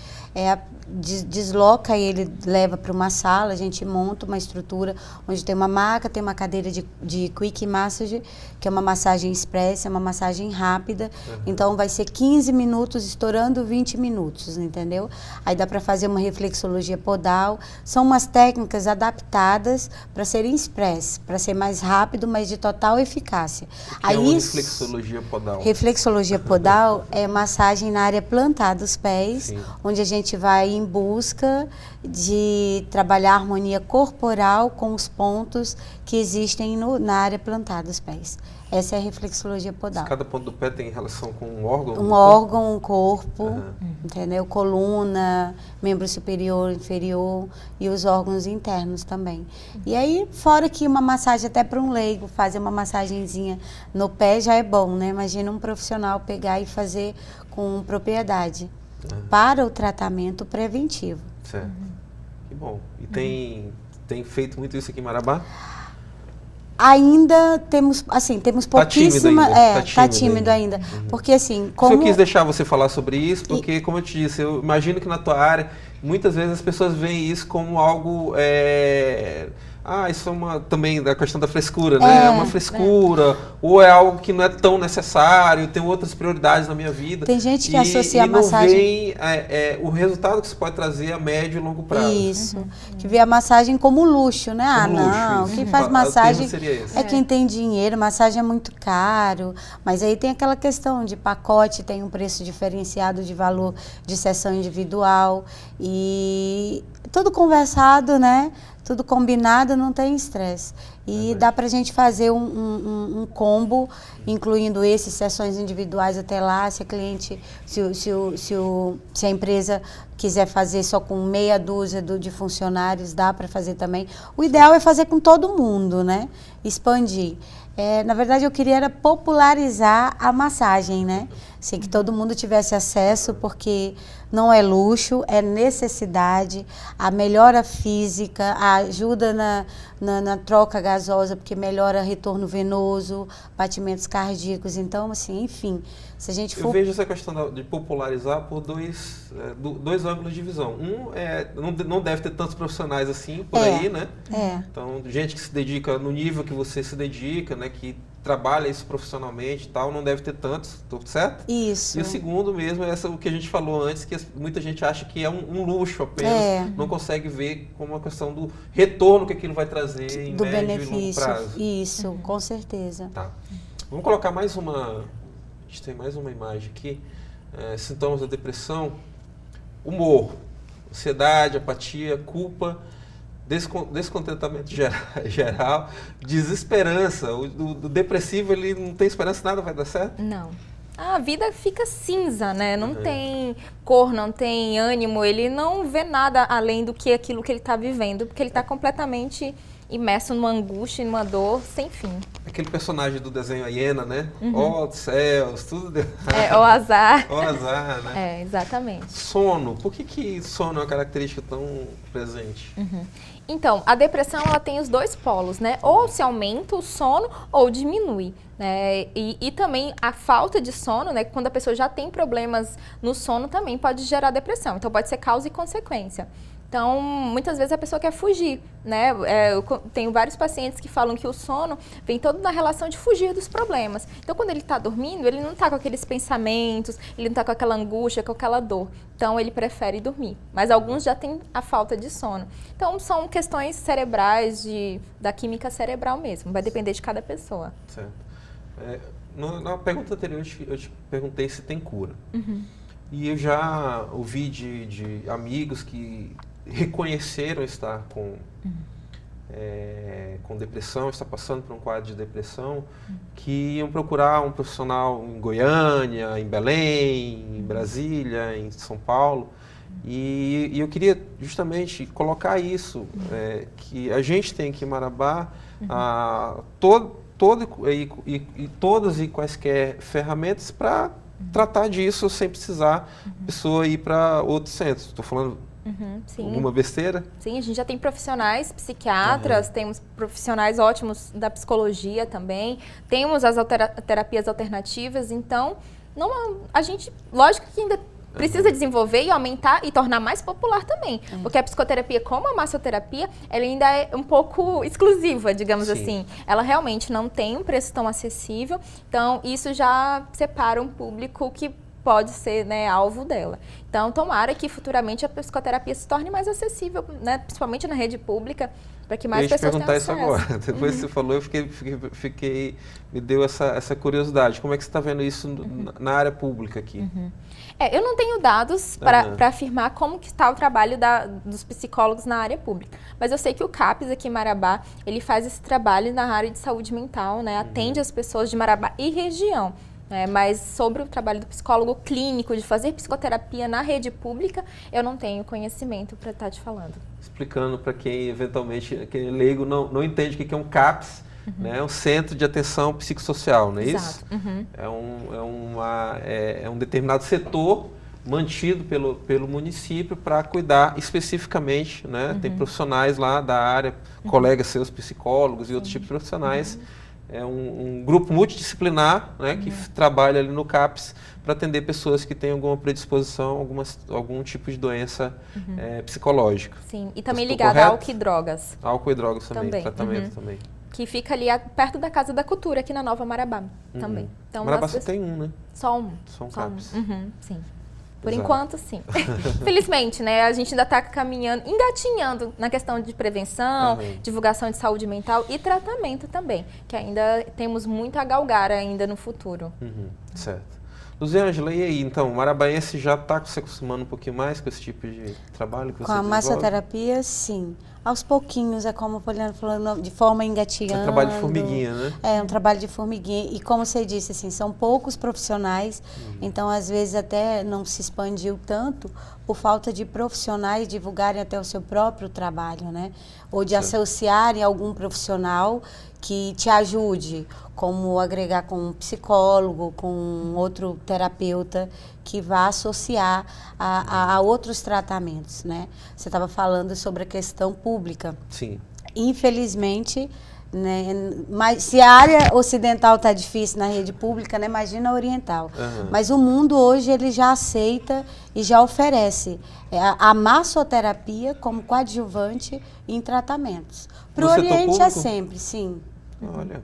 desloca ele, leva para uma sala, a gente monta uma estrutura onde tem uma maca, tem uma cadeira de quick massage, que é uma massagem express, é uma massagem rápida, então vai ser 15 minutos, estourando 20 minutos, entendeu? Aí dá para fazer uma reflexologia podal, são umas técnicas adaptadas para serem express, para ser mais rápido, mas de total eficácia. Aí, uma reflexologia podal? Reflexologia podal é massagem na área plantar dos pés, onde a gente vai em busca de trabalhar a harmonia corporal com os pontos que existem na área plantar dos pés. Essa é a reflexologia podal. Cada ponto do pé tem relação com um órgão? Um órgão, um corpo, entendeu? Coluna, membro superior, inferior e os órgãos internos também. E aí, fora que uma massagem até para um leigo, fazer uma massagenzinha no pé já é bom, né? Imagina um profissional pegar e fazer com propriedade para o tratamento preventivo. Certo. Que bom. E tem feito muito isso aqui em Marabá? Ainda temos pouquíssima... Tá tímido ainda. Porque assim, como... Eu quis deixar você falar sobre isso, porque, como eu te disse, eu imagino que na tua área, muitas vezes as pessoas veem isso como algo... isso é também da questão da frescura, né? É uma frescura, ou é algo que não é tão necessário, tem outras prioridades na minha vida. Tem gente que associa a massagem... E não vê o resultado que isso pode trazer a médio e longo prazo. Isso, que vê a massagem como luxo, né? Quem faz massagem quem tem dinheiro, massagem é muito caro, mas aí tem aquela questão de pacote, tem um preço diferenciado de valor de sessão individual e tudo conversado, né? Tudo combinado, não tem estresse. E dá para a gente fazer um combo, incluindo sessões individuais até lá, se a cliente, se a empresa quiser fazer só com meia dúzia de funcionários, dá para fazer também. O ideal é fazer com todo mundo, né? Expandir. Na verdade, eu queria era popularizar a massagem, né? Assim, que todo mundo tivesse acesso, porque não é luxo, é necessidade, a melhora física, a ajuda na troca gasosa, porque melhora retorno venoso, batimentos cardíacos. Então, assim, enfim, se a gente for... Eu vejo essa questão de popularizar por dois ângulos de visão. Não deve ter tantos profissionais assim por aí, né? Então, gente que se dedica no nível que você se dedica, né? Que trabalha isso profissionalmente e tal, não deve ter tantos, certo? Isso. E o segundo mesmo é o que a gente falou antes, que muita gente acha que é um luxo apenas, não consegue ver como uma questão do retorno que aquilo vai trazer em do médio benefício. E longo prazo. Isso, com certeza. Tá. Vamos colocar mais uma... A gente tem mais uma imagem aqui. Sintomas da depressão. Humor, ansiedade, apatia, culpa, descontentamento geral, desesperança. O depressivo, ele não tem esperança, nada vai dar certo? Não. A vida fica cinza, né? Não tem cor, não tem ânimo, ele não vê nada além do que aquilo que ele está vivendo, porque ele está completamente imerso numa angústia, numa dor sem fim. Aquele personagem do desenho A Hiena, né? Ó céus, tudo deu... o azar. O azar, né? Exatamente. Sono. Por que sono é uma característica tão presente? Então, a depressão, ela tem os dois polos, né? Ou se aumenta o sono ou diminui, né? E também a falta de sono, né? Quando a pessoa já tem problemas no sono, também pode gerar depressão. Então, pode ser causa e consequência. Então, muitas vezes a pessoa quer fugir, né? Eu tenho vários pacientes que falam que o sono vem todo na relação de fugir dos problemas. Então, quando ele está dormindo, ele não está com aqueles pensamentos, ele não está com aquela angústia, com aquela dor. Então, ele prefere dormir. Mas alguns já têm a falta de sono. Então, são questões cerebrais, da química cerebral mesmo. Vai depender de cada pessoa. Certo. Na pergunta anterior, eu te perguntei se tem cura. E eu já ouvi de amigos que reconheceram estar com depressão, está passando por um quadro de depressão, que iam procurar um profissional em Goiânia, em Belém, em Brasília, em São Paulo, E eu queria justamente colocar isso, que a gente tem aqui em Marabá todas e quaisquer ferramentas para tratar disso sem precisar a pessoa ir para outros centros. Estou falando Sim. alguma besteira? Sim, a gente já tem profissionais psiquiatras, temos profissionais ótimos da psicologia também, temos as terapias alternativas, então a gente, lógico que ainda precisa desenvolver e aumentar e tornar mais popular também, porque a psicoterapia, como a massoterapia, ela ainda é um pouco exclusiva, digamos assim. Ela realmente não tem um preço tão acessível, então isso já separa um público que pode ser, né, alvo dela. Então, tomara que futuramente a psicoterapia se torne mais acessível, né, principalmente na rede pública, para que mais pessoas tenham acesso. Eu ia te perguntar isso agora. Depois que você falou, me deu essa curiosidade. Como é que você está vendo isso na área pública aqui? Eu não tenho dados para afirmar como que está o trabalho dos psicólogos na área pública, mas eu sei que o CAPES aqui em Marabá, ele faz esse trabalho na área de saúde mental, né, atende as pessoas de Marabá e região. Mas sobre o trabalho do psicólogo clínico, de fazer psicoterapia na rede pública, eu não tenho conhecimento para estar te falando. Explicando para quem eventualmente, quem é leigo, não entende o que é um CAPS, né? É um centro de atenção psicossocial, não é isso? É um determinado setor mantido pelo município para cuidar especificamente, né? Tem profissionais lá da área, colegas seus psicólogos e outros tipos de profissionais. É um grupo multidisciplinar, né, que trabalha ali no CAPS para atender pessoas que têm alguma predisposição, algum tipo de doença psicológica. Sim, e também ligada a álcool e drogas. Álcool e drogas também, tratamento também. Que fica ali perto da Casa da Cultura, aqui na Nova Marabá, também. Então, Marabá só tem um, né? Só um. Só um CAPS. Sim. Por enquanto, sim. Felizmente, né, a gente ainda está engatinhando na questão de prevenção, divulgação de saúde mental e tratamento também, que ainda temos muito a galgar ainda no futuro. Certo. Luziângela, e aí, então, o marabaense já está se acostumando um pouquinho mais com esse tipo de trabalho que você desenvolve? Com a massoterapia, sim. Aos pouquinhos, é como o Poliana falou, de forma engatinhando. É um trabalho de formiguinha, né? É um trabalho de formiguinha. E como você disse, assim, são poucos profissionais, então às vezes até não se expandiu tanto por falta de profissionais divulgarem até o seu próprio trabalho, né? Ou de associarem algum profissional que te ajude, como agregar com um psicólogo, com outro terapeuta que vá associar a outros tratamentos, né? Você estava falando sobre a questão pública. Sim. Infelizmente, né, mas se a área ocidental está difícil na rede pública, né, imagina a oriental. Mas o mundo hoje ele já aceita e já oferece a massoterapia como coadjuvante em tratamentos. Para o Oriente é sempre, sim. Olha,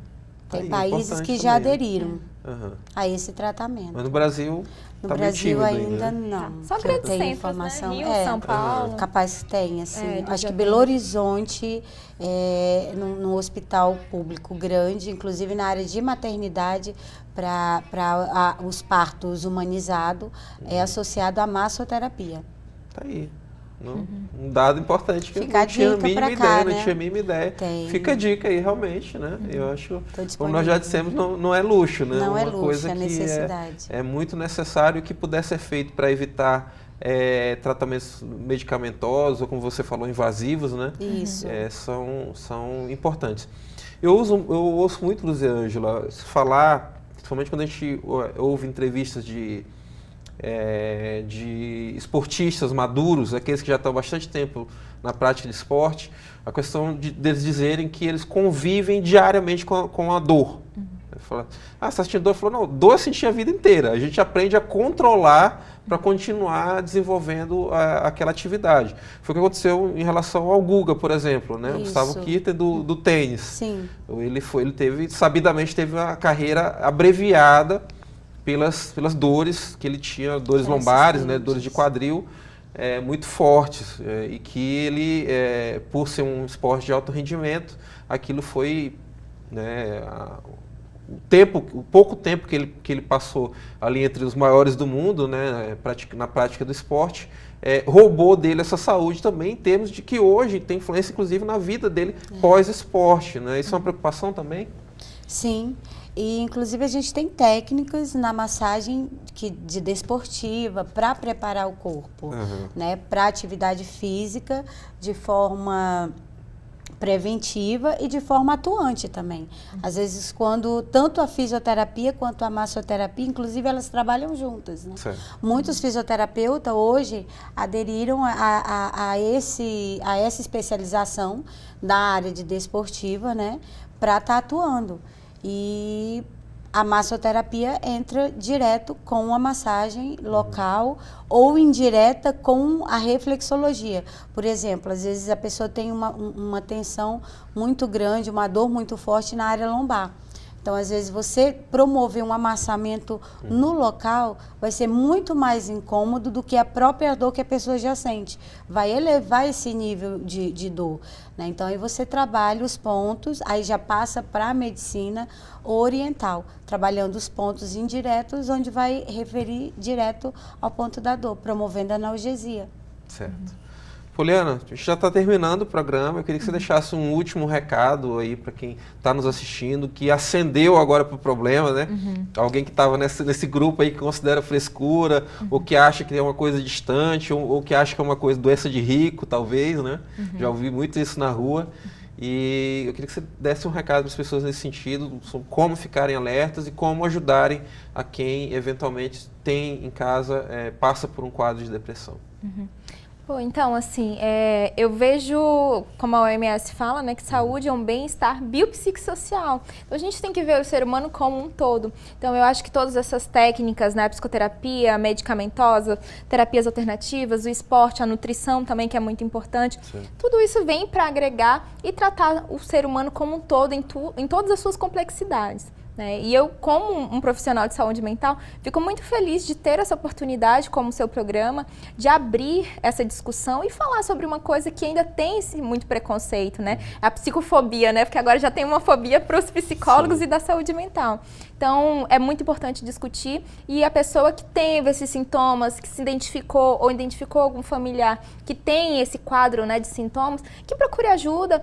tem países que já aderiram a esse tratamento. Mas no Brasil No Brasil ainda né? não. Só grandes tem centros, informação. né? Rio, São Paulo. Capaz que tem, assim. Acho que Belo Horizonte, num hospital público grande, inclusive na área de maternidade, para os partos humanizados, é associado à massoterapia. Tá aí. Um dado importante que eu Fica não tinha a dica mínima pra ideia, cá, não né? tinha a mínima ideia. Tem. Fica a dica aí, realmente, né? Eu acho, como disponível. nós já dissemos, não é luxo, né? Não é Uma luxo, coisa é que necessidade. é muito necessário que puder ser feito para evitar tratamentos medicamentosos, ou como você falou, invasivos, né? Isso. São importantes. Eu ouço muito, Luziângela, falar, principalmente quando a gente ouve entrevistas de esportistas maduros, aqueles que já estão há bastante tempo na prática de esporte, a questão deles dizerem que eles convivem diariamente com a dor. Você está sentindo dor? Falou, não, dor eu senti a vida inteira. A gente aprende a controlar para continuar desenvolvendo aquela atividade. Foi o que aconteceu em relação ao Guga, por exemplo, né? O Gustavo Kirten do tênis. Sim. Sabidamente teve uma carreira abreviada pelas dores que ele tinha, dores lombares, né, dores de quadril muito fortes, e que ele, por ser um esporte de alto rendimento, aquilo foi, né, o pouco tempo que ele passou ali entre os maiores do mundo, né, na prática do esporte, roubou dele essa saúde também, em termos de que hoje tem influência, inclusive, na vida dele pós-esporte, né? Isso é uma preocupação também? Sim. E, inclusive, a gente tem técnicas na massagem de desportiva para preparar o corpo, né, para atividade física de forma preventiva e de forma atuante também. Às vezes, quando tanto a fisioterapia quanto a massoterapia, inclusive, elas trabalham juntas, né? Muitos fisioterapeutas hoje aderiram a essa especialização da área de desportiva, né, para estar atuando. E a massoterapia entra direto com a massagem local ou indireta com a reflexologia. Por exemplo, às vezes a pessoa tem uma tensão muito grande, uma dor muito forte na área lombar. Então, às vezes, você promover um amassamento no local vai ser muito mais incômodo do que a própria dor que a pessoa já sente. Vai elevar esse nível de dor, né? Então, aí você trabalha os pontos, aí já passa para a medicina oriental, trabalhando os pontos indiretos, onde vai referir direto ao ponto da dor, promovendo a analgesia. Certo. Poliana, a gente já está terminando o programa, eu queria que você deixasse um último recado aí para quem está nos assistindo, que acendeu agora para o problema, né? Alguém que estava nesse grupo aí que considera frescura, ou que acha que é uma coisa distante, ou que acha que é uma coisa, doença de rico, talvez, né? Já ouvi muito isso na rua. E eu queria que você desse um recado para as pessoas nesse sentido, sobre como ficarem alertas e como ajudarem a quem eventualmente tem em casa, passa por um quadro de depressão. Então, assim, eu vejo, como a OMS fala, né, que saúde é um bem-estar biopsicossocial. Então, a gente tem que ver o ser humano como um todo. Então, eu acho que todas essas técnicas, né, a psicoterapia, a medicamentosa, terapias alternativas, o esporte, a nutrição também, que é muito importante, tudo isso vem para agregar e tratar o ser humano como um todo, em todas as suas complexidades. E eu, como um profissional de saúde mental, fico muito feliz de ter essa oportunidade, como o seu programa, de abrir essa discussão e falar sobre uma coisa que ainda tem muito preconceito, né? A psicofobia, né? Porque agora já tem uma fobia para os psicólogos e da saúde mental. Então, é muito importante discutir, e a pessoa que teve esses sintomas, que se identificou ou identificou algum familiar que tem esse quadro, né, de sintomas, que procure ajuda.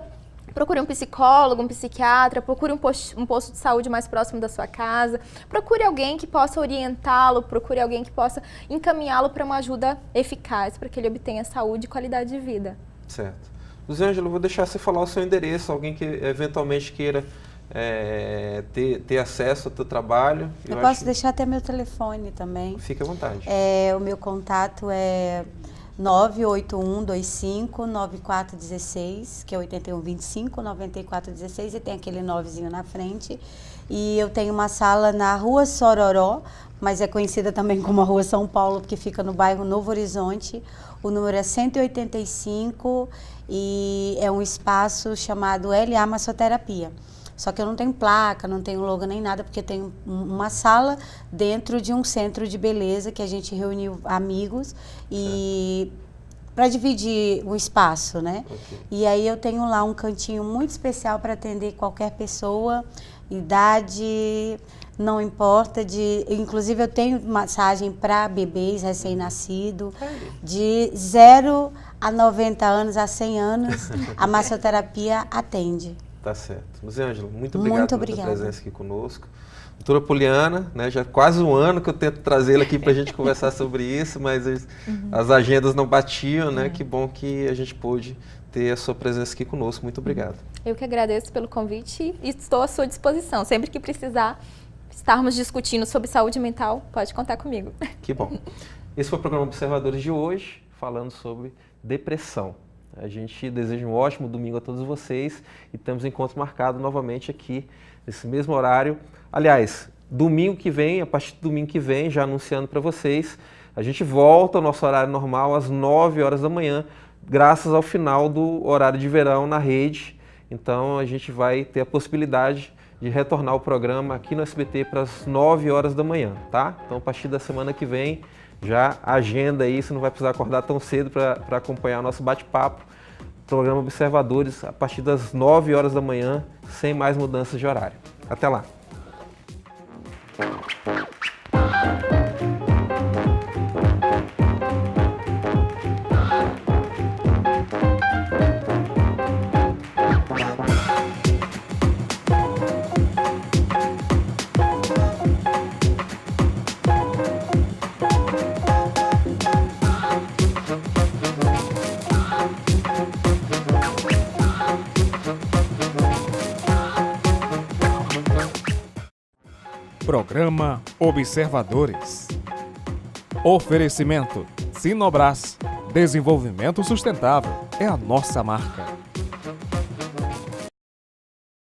Procure um psicólogo, um psiquiatra, procure um posto de saúde mais próximo da sua casa, procure alguém que possa orientá-lo, procure alguém que possa encaminhá-lo para uma ajuda eficaz, para que ele obtenha saúde e qualidade de vida. Certo. Luzângela, eu vou deixar você falar o seu endereço, alguém que eventualmente queira ter acesso ao teu trabalho. Eu posso deixar até meu telefone também. Fique à vontade. O meu contato é 98125-9416, que é 8125-9416, e tem aquele 9zinho na frente. E eu tenho uma sala na Rua Sororó, mas é conhecida também como a Rua São Paulo, porque fica no bairro Novo Horizonte. O número é 185 e é um espaço chamado LA Massoterapia. Só que eu não tenho placa, não tenho logo nem nada, porque tem uma sala dentro de um centro de beleza que a gente reuniu amigos e para dividir o espaço, né? E aí eu tenho lá um cantinho muito especial para atender qualquer pessoa, idade, não importa. Inclusive eu tenho massagem para bebês recém-nascidos, de 0 a 90 anos, a 100 anos, a massoterapia atende. Tá certo. Luzângela, muito obrigado pela tua presença aqui conosco. Doutora Poliana, né, já quase um ano que eu tento trazê-la aqui para a gente conversar sobre isso, mas as agendas não batiam, né? Que bom que a gente pôde ter a sua presença aqui conosco. Muito obrigado. Eu que agradeço pelo convite e estou à sua disposição. Sempre que precisar estarmos discutindo sobre saúde mental, pode contar comigo. Que bom. Esse foi o programa Observadores de hoje, falando sobre depressão. A gente deseja um ótimo domingo a todos vocês e temos encontro marcado novamente aqui, nesse mesmo horário. Aliás, domingo que vem, a partir do domingo que vem, já anunciando para vocês, a gente volta ao nosso horário normal às 9 horas da manhã, graças ao final do horário de verão na rede. Então a gente vai ter a possibilidade de retornar o programa aqui no SBT para as 9 horas da manhã, tá? Então a partir da semana que vem, já agenda aí, você não vai precisar acordar tão cedo para acompanhar o nosso bate-papo. Programa Observadores a partir das 9 horas da manhã, sem mais mudanças de horário. Até lá! Programa Observadores. Oferecimento Sinobras. Desenvolvimento sustentável é a nossa marca.